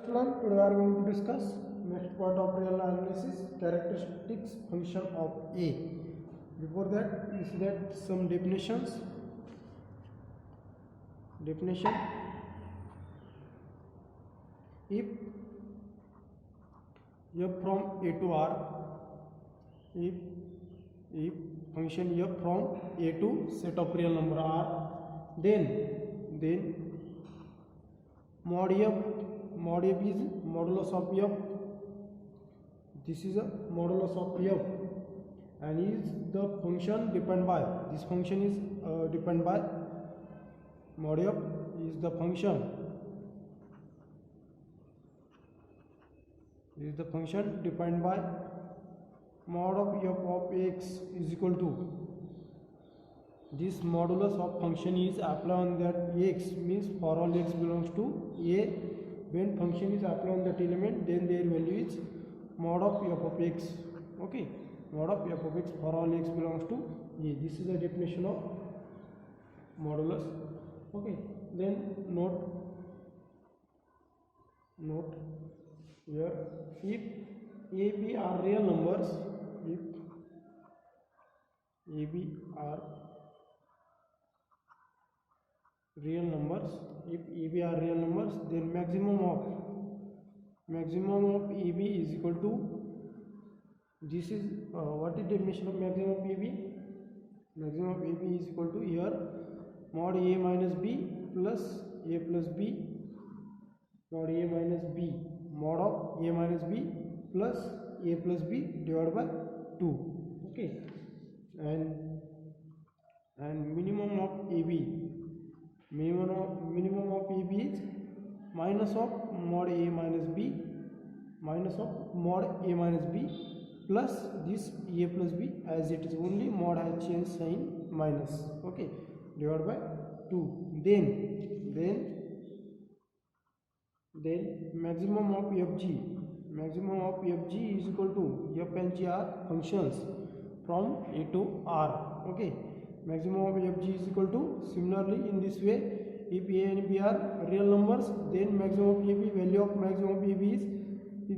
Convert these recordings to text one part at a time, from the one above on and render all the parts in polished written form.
Students, today we are going to discuss next part of real analysis, characteristics function of A. Before that, we see that some definitions. Definition: if f from A to R, if function f from A to set of real number R, then mod f is modulus of f. This is a modulus of f, and is the function defined by, this function is defined by, mod f is the function, defined by mod of f of x is equal to, this modulus of function is applied on that x, means for all x belongs to A, when function is applied on that element, then their value is mod of f of x. Okay, mod of f of x for all x belongs to A. This is the definition of modulus. Okay, then note here, if A, B are real numbers, if A, B are real numbers, if AB are real numbers, then maximum of AB is equal to, this is what is definition of maximum of AB? Maximum of AB is equal to, here mod A minus B plus A plus B, mod A minus B, mod of A minus B plus A plus B divided by 2. Okay, and minimum of AB, minimum of AB is minus of mod A minus B, minus of mod A minus B plus this A plus B, as it is only mod has changed sign minus. Okay, divided by 2. Then maximum of FG, is equal to, F and G are functions from A to R. Okay, maximum of FG is equal to, similarly in this way, if A and B are real numbers, then maximum of AB, value of maximum of AB is,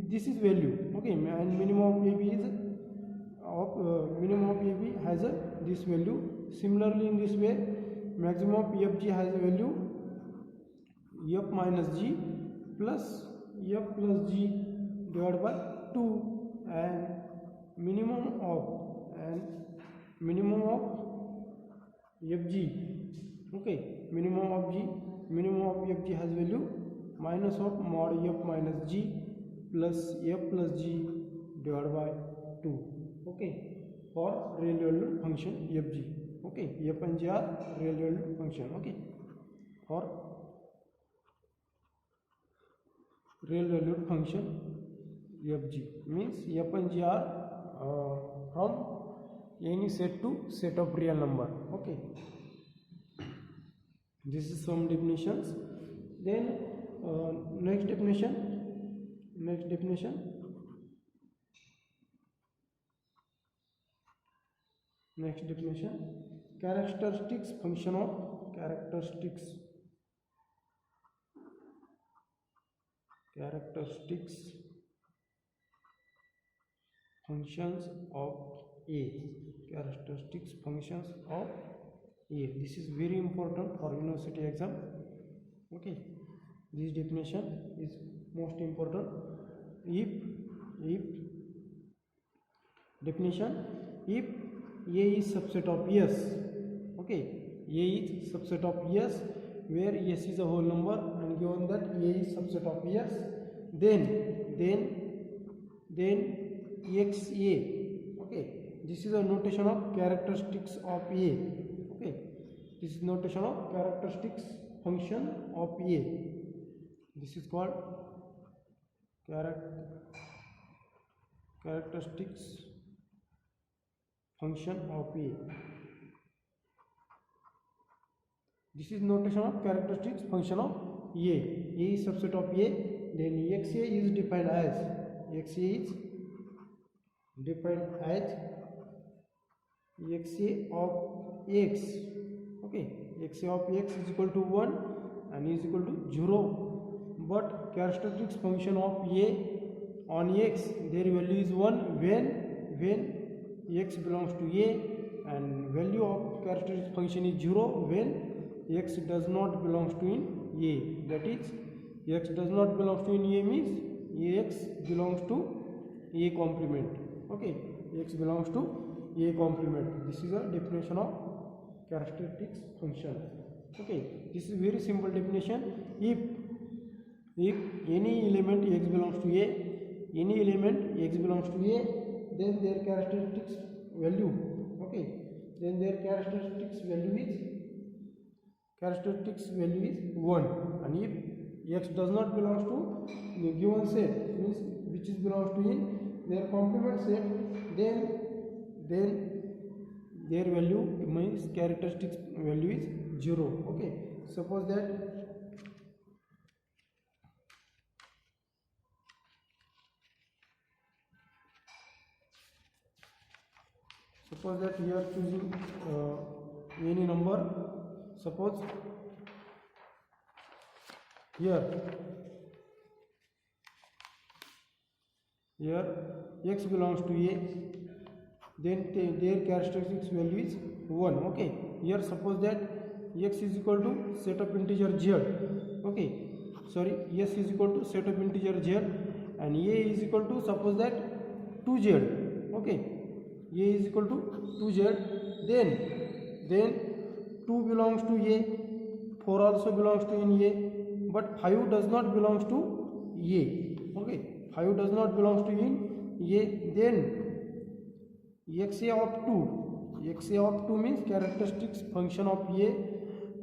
this is value. Okay, and minimum of AB is minimum of AB has this value. Similarly in this way, maximum of FG has a value F minus G plus F plus G divided by 2, and minimum of FG. Okay, minimum of FG has value minus of mod F minus G plus F plus G divided by 2. Okay, for real valued function FG. Okay, F and G are real valued function. Okay, for real valued function FG, means F and G are from any set to set of real number. Okay, this is some definitions. Then next definition, characteristics function of, characteristics functions of A, characteristics functions of A. This is very important for university exam. Okay, this definition is most important. If definition, if A is subset of S, okay, A is subset of S, where S is a whole number, and given that A is subset of S, then XA, okay, this is a notation of characteristics of A. Okay, this is notation of characteristics function of A. This is called characteristics function of A. This is notation of characteristics function of A. A is subset of A, then XA is defined as, XA of X. Okay, XA of X is equal to 1 and is equal to 0, but characteristics function of a on x, their value is 1 when x belongs to a, and value of characteristic function is 0 when x does not belongs to in a. That is, x does not belongs to in a means x belongs to a complement. Okay, x belongs to a complement. This is a definition of characteristics function. Okay, this is very simple definition. If any element x belongs to a, any element x belongs to a, then their characteristics value, okay, then their characteristics value is 1. And if x does not belongs to the given set, means which is belongs to in their complement set, then their value means characteristics value is 0. Okay, suppose that we are choosing any number. Suppose here x belongs to a, then their characteristics value is 1. Okay, here suppose that x is equal to set of integer z. Okay, sorry, s is equal to set of integer z, and a is equal to, suppose that 2z. Okay, a is equal to 2z, then 2 belongs to a, 4 also belongs to in a, but 5 does not belongs to a. Okay, 5 does not belongs to in a, then xa of 2 means characteristics function of a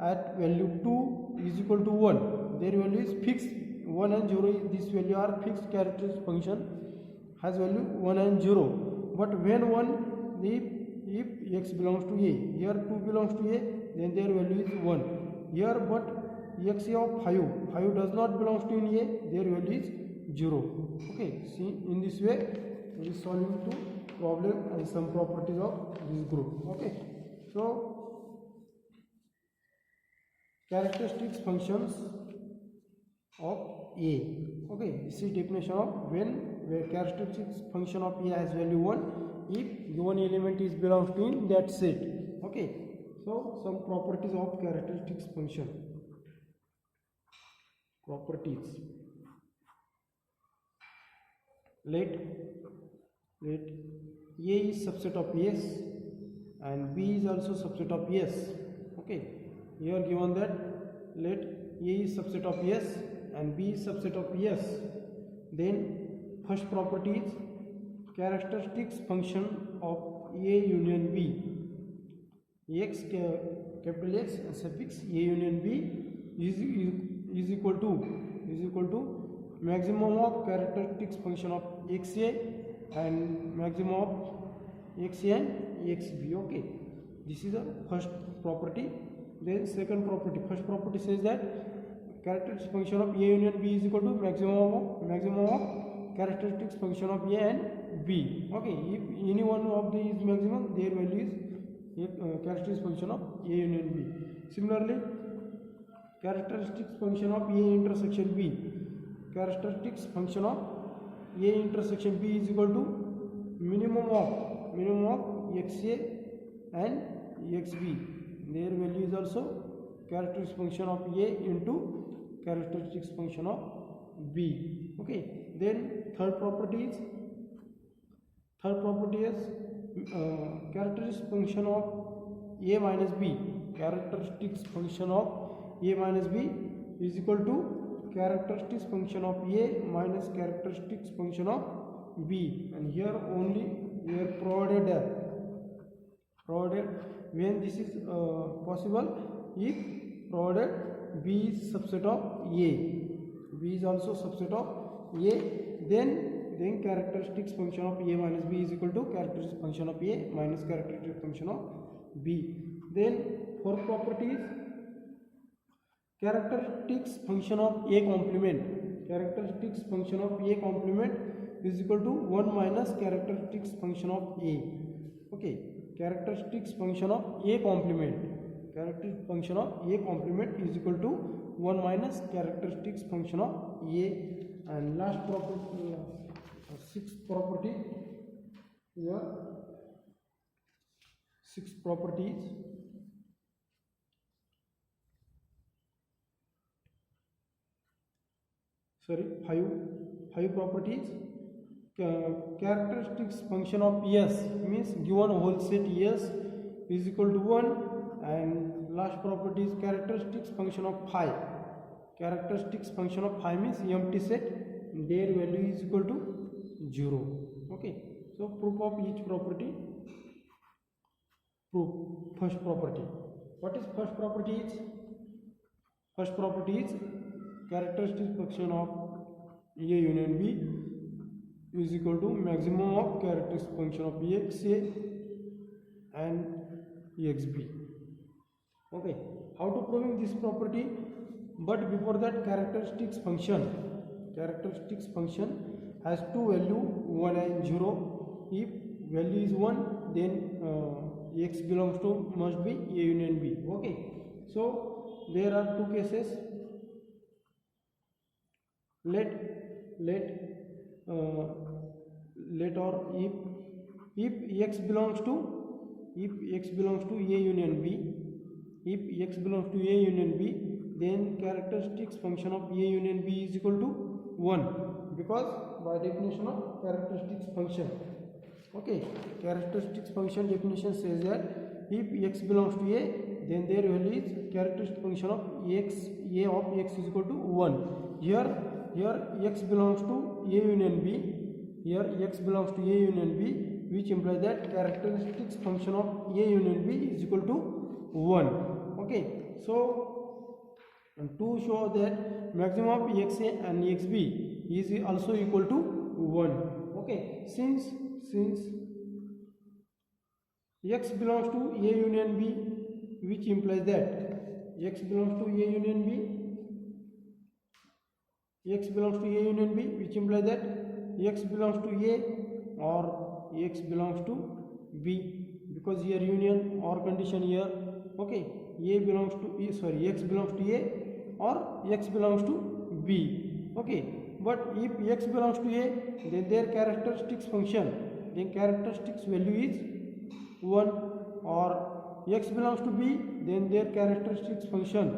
at value 2 is equal to 1. Their value is fixed, 1 and 0. This value are fixed. Characteristic function has value 1 and 0. But when if x belongs to a, here 2 belongs to a, then their value is 1. Here, but xa of 5 does not belongs to in a, their value is 0. Okay, see, in this way we is solving to problem and some properties of this group. Okay, so characteristics functions of a. Okay, this is definition of where characteristics function of a has value 1 if given element is belongs to in that set. Okay, so some properties of characteristics function. Properties. Let a is subset of S and B is also subset of S. Okay, here given that let A is subset of S and B is subset of S. Then first property is characteristics function of A union B. X, capital X and suffix A union B is equal to maximum of characteristics function of xa and maximum of xa and xb. Okay, this is the first property. Then second property, first property says that characteristics function of a union b is equal to maximum of characteristics function of a and b. Okay, if any one of these is maximum, their value is characteristics function of a union b. Similarly, characteristics function of a intersection b, characteristics function of a intersection b is equal to minimum of xa and xb. Their value is also characteristics function of a into characteristics function of b. Okay, then third property is characteristics function of a minus b. Characteristics function of a minus b is equal to characteristics function of a minus characteristics function of b. And here only we are provided when this is possible, if provided b is subset of a, b is also subset of a, then characteristics function of a minus b is equal to characteristics function of a minus characteristics function of b. Then fourth property is characteristics function of a complement. Characteristics function of a complement is equal to 1 minus characteristics function of a. Okay, characteristics function of a complement. Characteristic function of a complement is equal to 1 minus characteristics function of A. And last property, sixth property here, six properties. Sorry, five properties. Characteristics function of S means given whole set S is equal to 1. And last property is characteristics function of phi. Characteristics function of phi means empty set, their value is equal to 0. Okay, so proof of each property. Proof. First property. What is first property is? First property is characteristics function of A union B is equal to maximum of characteristic function of Exa and Exb. Okay, how to proving this property? But before that, characteristics function has two value, 1 and 0. If value is 1, then X belongs to must be A union B. Okay, so there are two cases. Let or if X belongs to A union B, if X belongs to A union B, then characteristics function of A union B is equal to 1, because by definition of characteristics function. Okay, characteristics function definition says that if X belongs to A, then their value is characteristic function of A of X is equal to 1. Here X belongs to A union B. Here X belongs to A union B, which implies that characteristics function of A union B is equal to 1. Okay, so to show that maximum of Exa and Exb is also equal to 1. Okay, since X belongs to A union B, which implies that X belongs to A union B, which implies that X belongs to A or X belongs to B, because here union or condition here. Okay, X belongs to A or X belongs to B. Okay, but if X belongs to A, then their characteristics function, then characteristics value is 1, or X belongs to B, then their characteristics function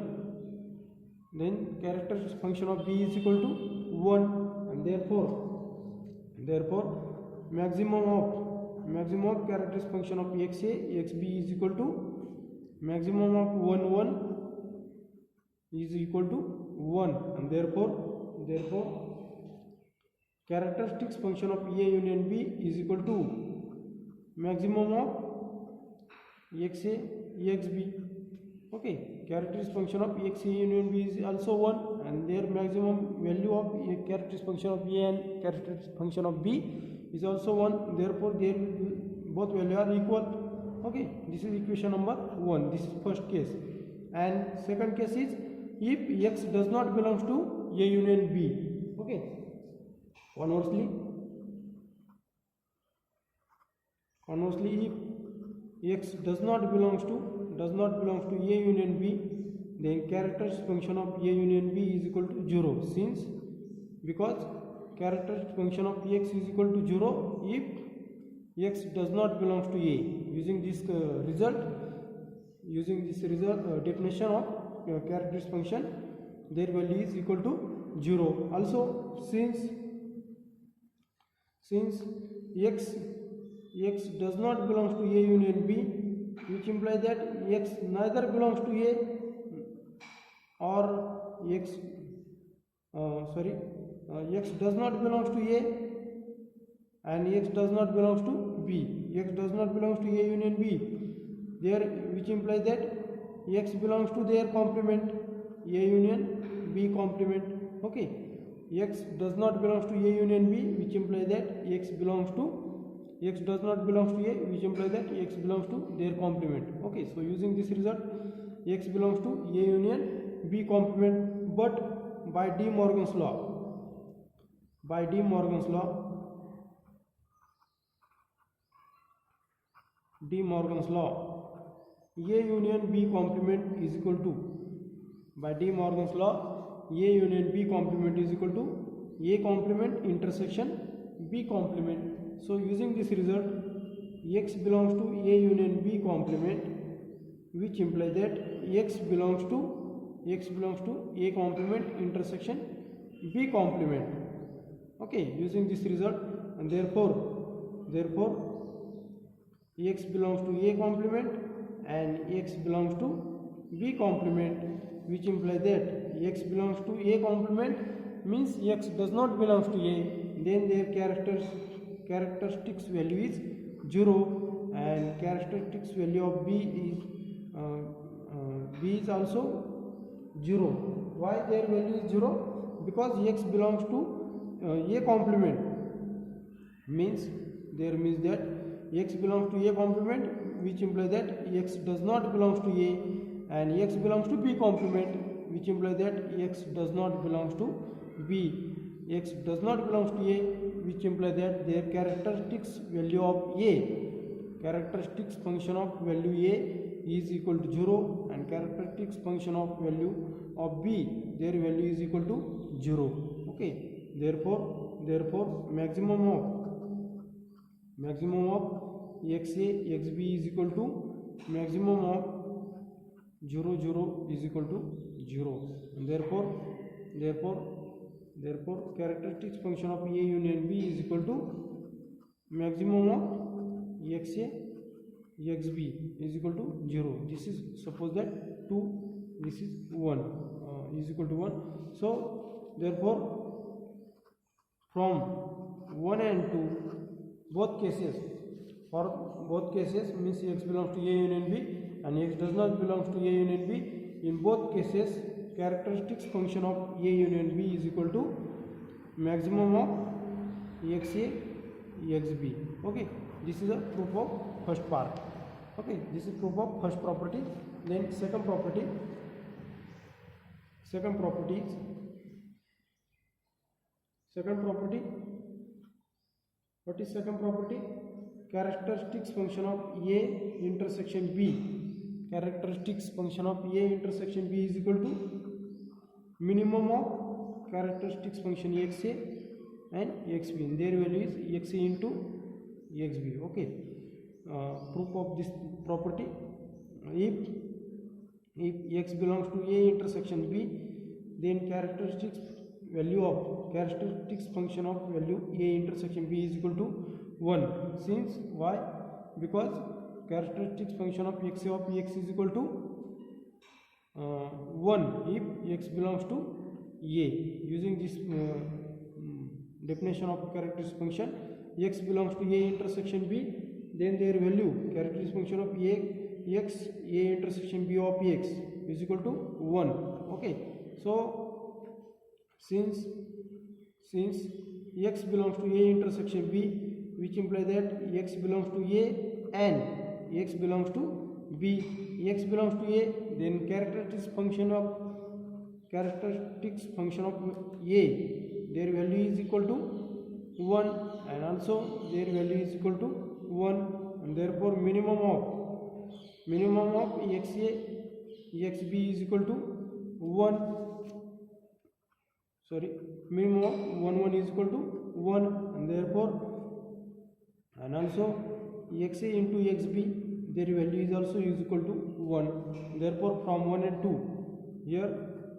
of B is equal to 1, and therefore maximum of characteristic function of Exa Exb is equal to maximum of 1 is equal to 1, and therefore characteristics function of A union B is equal to maximum of Exa Exb. Okay, characteristic function of Exa union B is also 1, and their maximum value of characteristic function of A and characteristic function of B is also 1. Therefore, their both values are equal. Okay, this is equation number 1. This is first case. And second case is if X does not belongs to A union B. Okay, conversely if X does not belongs to A union B, then characteristic function of A union B is equal to 0, because characteristic function of X is equal to 0 if X does not belongs to A. Using this definition of characteristic function, their value is equal to 0. Also, since X does not belongs to A union B, which implies that X neither belongs to A or X does not belongs to A and X does not belongs to B. X does not belongs to A union B, there, which implies that X belongs to their complement A union B complement. Okay, X does not belongs to A union B, which implies that X does not belongs to A, which implies that X belongs to their complement. Okay, so using this result, X belongs to A union B complement, but by De Morgan's law, A union B complement is equal to by De Morgan's law, A union B complement is equal to A complement intersection B complement. So using this result, X belongs to A union B complement, which implies that X belongs to A complement intersection B complement. Okay, using this result, and therefore X belongs to A complement and X belongs to B complement, which implies that X belongs to A complement means X does not belong to A, then their characteristics value is 0, and characteristics value of B is also 0. Why their value is 0? Because X belongs to A complement, means that X belongs to A complement, which implies that X does not belong to A, and X belongs to B complement, which implies that X does not belong to B. X does not belong to A, which implies that their characteristics value of A, characteristics function of value A is equal to 0, and characteristics function of value of B, their value is equal to 0. Okay, therefore maximum of XA XB is equal to maximum of 0 0 is equal to 0, and therefore characteristics function of A union B is equal to maximum of XA XB is equal to 0. This is, suppose that 2, this is 1, is equal to 1. So therefore from 1 and 2, both cases means X belongs to A union B and X does not belong to A union B. In both cases, characteristics function of A union B is equal to maximum of XA XB. Okay, this is a proof of first part. Okay, this is proof of first property. Then second property is, what is second property? Characteristics function of A intersection B. Characteristics function of A intersection B is equal to minimum of characteristics function XA and XB, and their value is XA into XB. Okay, proof of this property: if X belongs to A intersection B, then characteristics function of value A intersection B is equal to 1. Since why? Because characteristics function of XA of X is equal to 1 if X belongs to A. Using this definition of characteristic function, X belongs to A intersection B, then their value, characteristic function of A intersection B of X is equal to 1. Okay, so since X belongs to A intersection B, which implies that X belongs to A and X belongs to B. X belongs to A, then characteristics function of A, their value is equal to 1, and also their value is equal to 1, and therefore minimum of XA XB is equal to 1. Minimum of 1 1 is equal to 1, and therefore, and also XA into XB, their value is also is equal to 1. Therefore from 1 and 2, here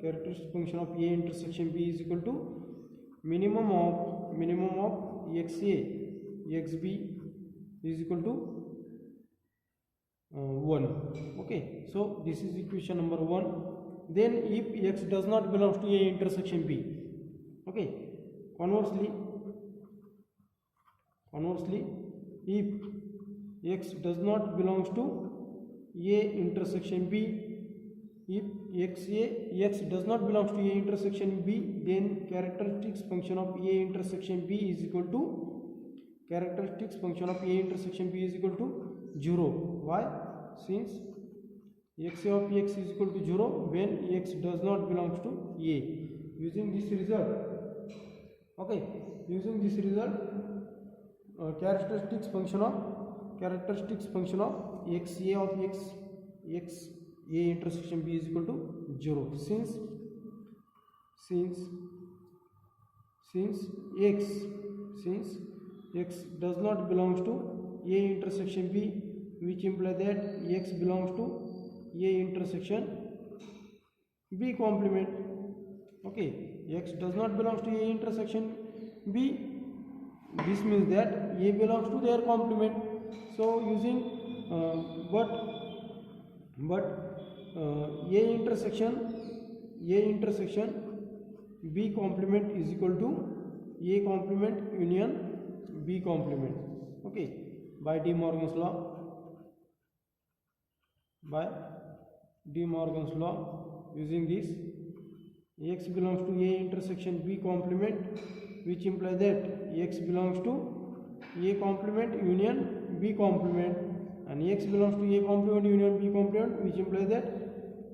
characteristic function of A intersection B is equal to minimum of XA XB is equal to 1. Okay, so this is equation number 1. Then if X does not belong to A intersection B, okay, conversely if X does not belong to A intersection B, if X does not belong to A intersection B, then characteristics function of A intersection B is equal to characteristics function of A intersection B is equal to 0. Why? Since XA of X is equal to 0 when X does not belong to A. Using this result, characteristics function of XA of X A intersection B is equal to 0. Since x does not belongs to A intersection B, which imply that x belongs to A intersection B complement. Okay, x does not belongs to A intersection B. This means that A belongs to their complement. So using A intersection B complement is equal to A complement union B complement. Okay, by De Morgan's law, using this, x belongs to A intersection B complement, which imply that x belongs to A complement union B complement, and x belongs to A complement union B complement, which implies that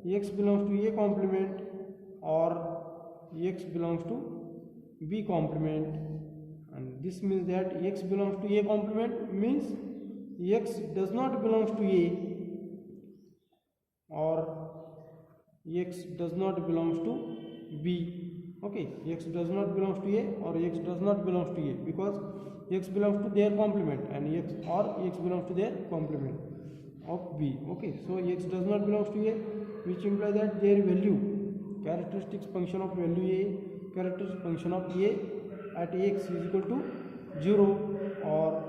x belongs to A complement or x belongs to B complement. And this means that x belongs to A complement means x does not belongs to A, or x does not belongs to B. Okay, x does not belongs to A or x does not belongs to A, because x belongs to their complement and x belongs to their complement of B. Okay, so x does not belongs to A, which implies that their value, characteristics function of value A, characteristic function of A at x is equal to 0, or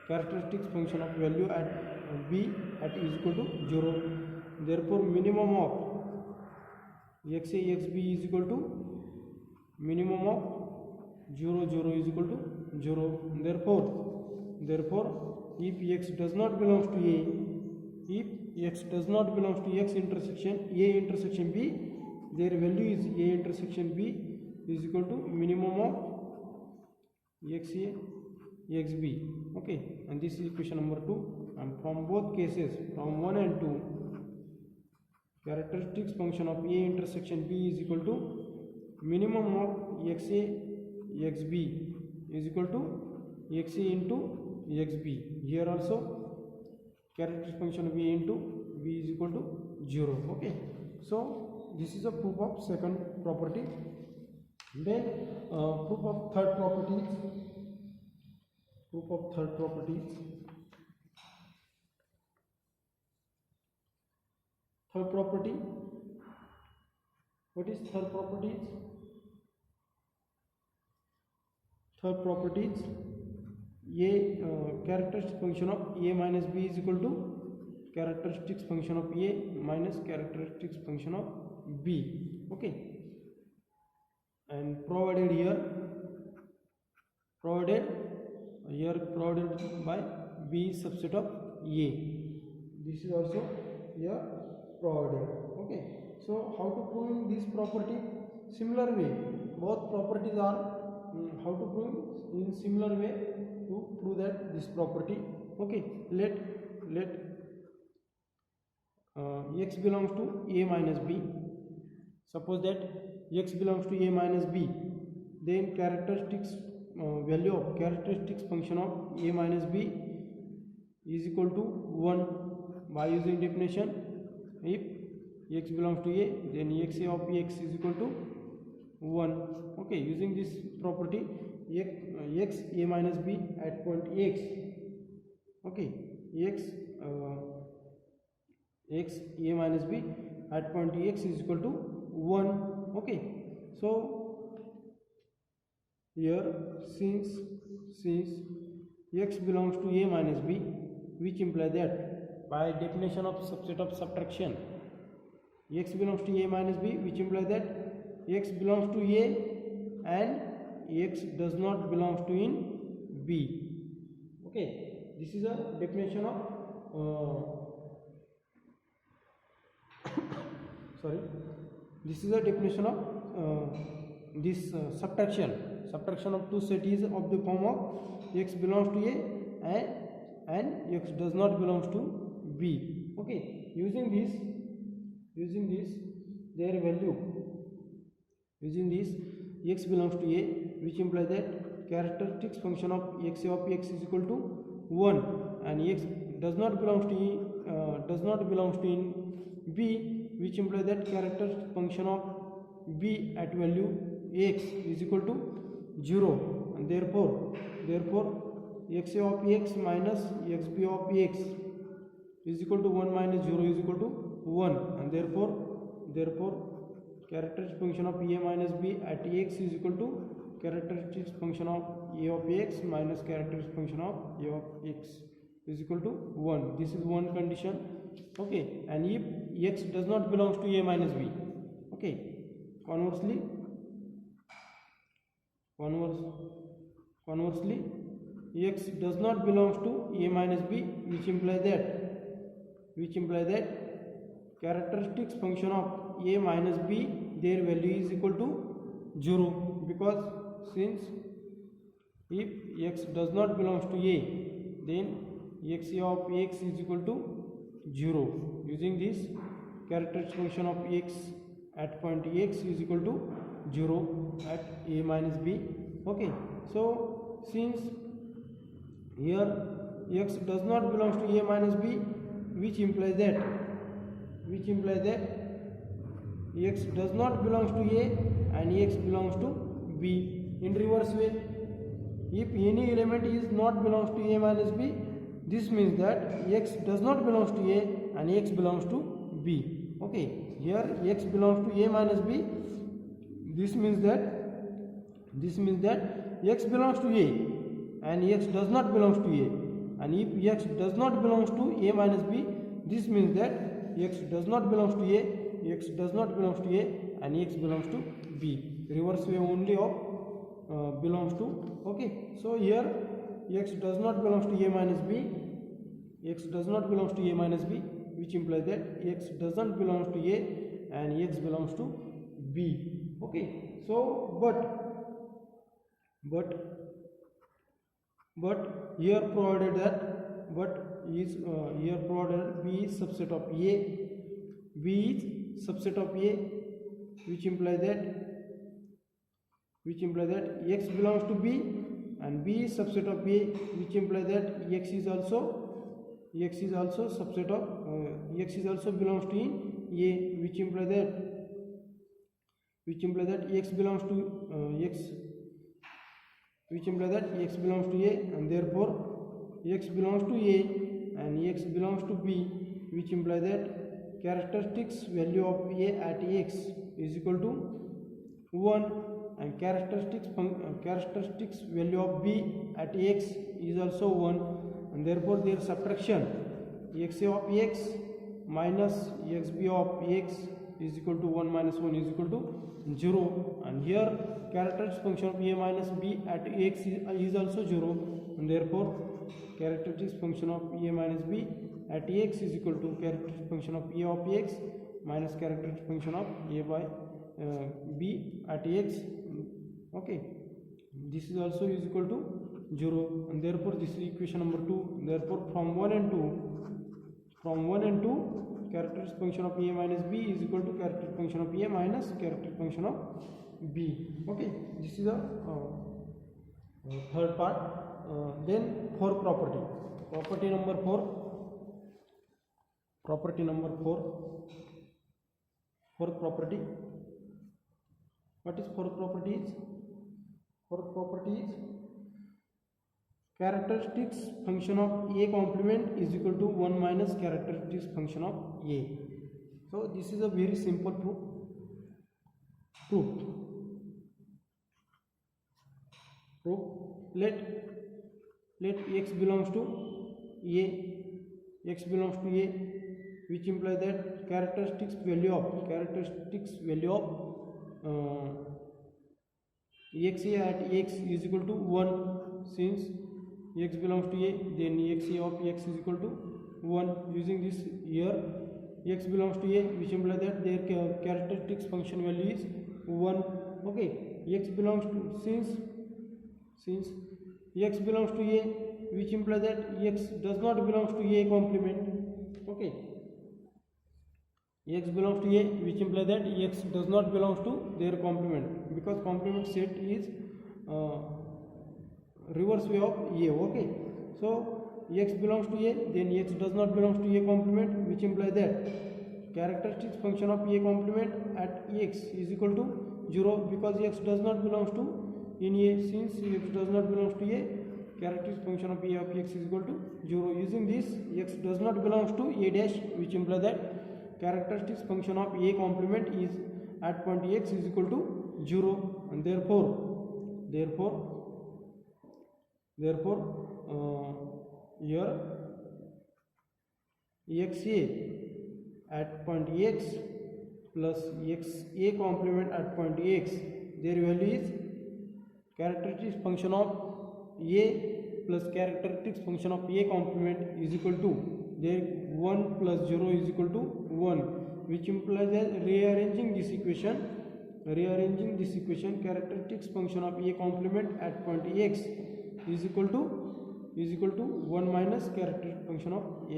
characteristics function of value at B at is equal to 0. Therefore, minimum of xa xb is equal to minimum of 0 0 is equal to 0. Therefore, if x does not belongs to A, if x does not belongs to A intersection B, their value is A intersection B is equal to minimum of xa xb. Okay, and this is question number 2. And from both cases, from 1 and 2, characteristics function of A intersection B is equal to minimum of xa xb is equal to xa into xb. Here also characteristic function of A into B is equal to 0. Okay, so this is a proof of second property. Then proof of third property. Third property. What is third property? Third property is A characteristic function of A minus B is equal to characteristics function of A minus characteristics function of B. Okay, and provided by B is subset of A. This is also here provided. Okay, so how to prove this property? Similar way, both properties are how to prove in similar way to prove that this property. Okay, let x belongs to A minus B. Suppose that x belongs to A minus B, then characteristics value of characteristics function of A minus B is equal to 1 by using definition. If x belongs to A, then xa of x is equal to 1. Okay, using this property, x A minus B at point x. Okay, x A minus B at point x is equal to 1. Okay, so here since x belongs to A minus B, which implies that by definition of subset of subtraction, x belongs to A minus B, which implies that x belongs to A and x does not belongs to in B. Okay, this is a definition of this is a definition of this subtraction of two set is of the form of x belongs to A and x does not belongs to B. Okay, using this their value, using this x belongs to A, which implies that characteristics function of xa of x is equal to 1 and x does not belongs to in b, which implies that characteristic function of b at value x is equal to 0, and therefore xa of x minus xb of x is equal to 1 minus 0 is equal to 1, and therefore characteristic function of a minus b at x is equal to characteristic function of a of x minus characteristic function of a of x is equal to 1. This is one condition. Okay, and if x does not belongs to a minus b, okay, conversely x does not belongs to a minus b, which imply that characteristics function of a minus b, their value is equal to 0, because since if x does not belongs to a, then xa of x is equal to 0. Using this, characteristic function of x at point x is equal to 0 at a minus b. Okay, so since here x does not belongs to a minus b, which implies that x does not belongs to a and x belongs to b. In reverse way, if any element is not belongs to a minus b, this means that x does not belongs to a and x belongs to b. Okay, here x belongs to a minus b, this means that x belongs to a and x does not belongs to a, and if x does not belongs to a minus b, this means that x does not belongs to a, x does not belongs to a and x belongs to b. Reverse way only of belongs to. Okay, so here x does not belongs to a minus b, x does not belongs to a minus b, which implies that x doesn't belongs to a and x belongs to b. Okay, so but here provided that here provided b is subset of a, b is subset of a, which implies that x belongs to b, and b is subset of a, which implies that x is also subset of x is also belongs to a, which implies that x belongs to x, which implies that x belongs to a, and therefore x belongs to a and x belongs to b, which implies that characteristics value of a at x is equal to 1, and characteristics value of b at x is also 1, and therefore their subtraction xa of x minus xb of x is equal to 1 minus 1 is equal to 0, and here characteristic function of a minus b at x is also 0, and therefore characteristics function of a minus b at x is equal to characteristic function of a of x minus characteristic function of a by b at x. Okay, this is also is equal to 0, and therefore this is equation number 2. Therefore from 1 and 2 characteristic function of a minus b is equal to characteristic function of a minus characteristic function of b. Okay, this is the third part. Then fourth property, property number 4, fourth property. What is fourth property? Fourth property is characteristics function of a complement is equal to 1 minus characteristics function of a. So this is a very simple proof. Let x belongs to a, which implies that characteristics value of xa at x is equal to 1. Since x belongs to a, then xa of x is equal to 1. Using this, here x belongs to a, which implies that their characteristics function value is 1. Okay, x belongs to, since x belongs to a, which implies that x does not belongs to a complement. Okay, x belongs to a, which implies that x does not belongs to their complement, because complement set is reverse way of a. Okay, so x belongs to a, then x does not belongs to a complement, which implies that characteristic function of a complement at x is equal to 0 because x does not belongs to in a. Since x does not belongs to a, characteristic function of a of x is equal to 0. Using this, x does not belongs to a dash, which implies that characteristic function of a complement is at point x is equal to 0, and therefore here xa at point x plus xa complement at point x, their value is characteristic function of a plus characteristic function of a complement is equal to their 1 plus 0 is equal to 1, which implies that rearranging this equation characteristic function of a complement at point x is equal to 1 minus characteristic function of a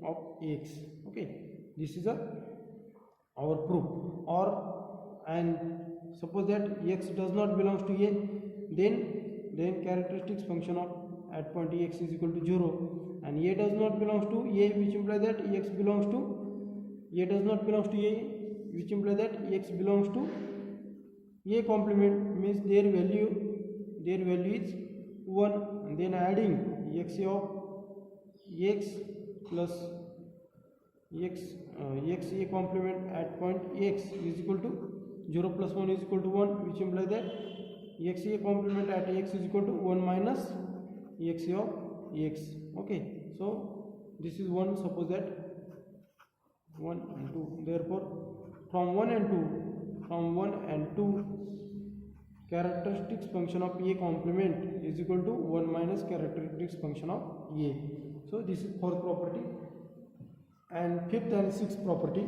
of x. Okay, this is our proof. Or and suppose that x does not belongs to a, then characteristic function of at point x is equal to 0, and a does not belongs to a, which implies that x belongs to a does not belongs to a, which implies that x belongs to a complement, means their value is 1, and then adding xa of x plus xa complement at point x is equal to 0 plus 1 is equal to 1, which implies that xa complement at x is equal to 1 minus xa of x. Okay, so this is 1. Suppose that 1 and 2, therefore from 1 and 2 characteristic function of a complement is equal to 1 minus characteristic function of a. So this is fourth property. And fifth and sixth property.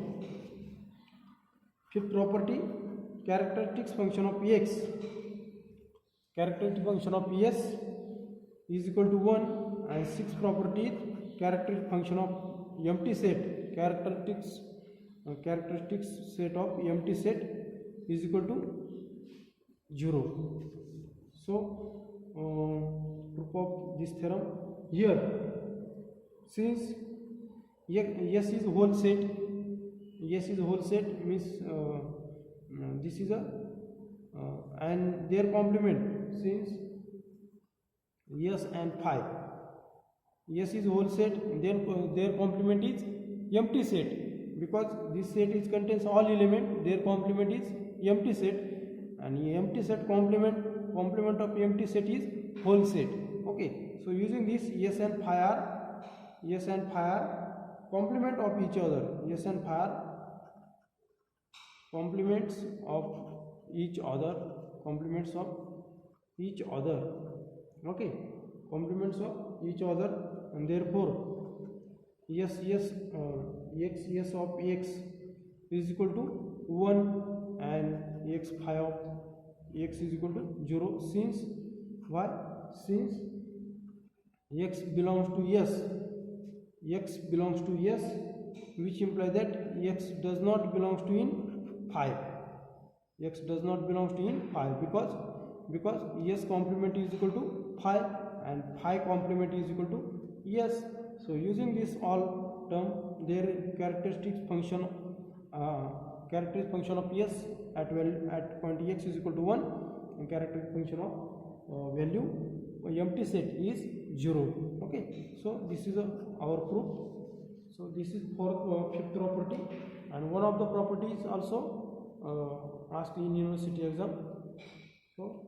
Fifth property, characteristic function of x, characteristic function of s is equal to 1, and sixth property, characteristic function of empty set, characteristics set of empty set is equal to 0. So proof of this theorem here, since S is whole set, means this is a and their complement, since S and phi, S is whole set, then their complement is empty set, because this set is contains all element, their complement is empty set, and empty set complement of empty set is whole set. Okay, so using this, S and phi are complement of each other. S and phi are complements of each other. Okay, complements of each other, and therefore S of x is equal to 1, and x phi of x is equal to 0. Since why? Since x belongs to s, which implies that x does not belongs to in phi. X does not belongs to in phi because s complement is equal to phi, and phi complement is equal to s. So using this all term, their characteristic function of s at point x is equal to 1, and characteristic function of value empty set is 0. Okay, so this is our proof. So this is for fifth property, and one of the properties also asked in university exam. So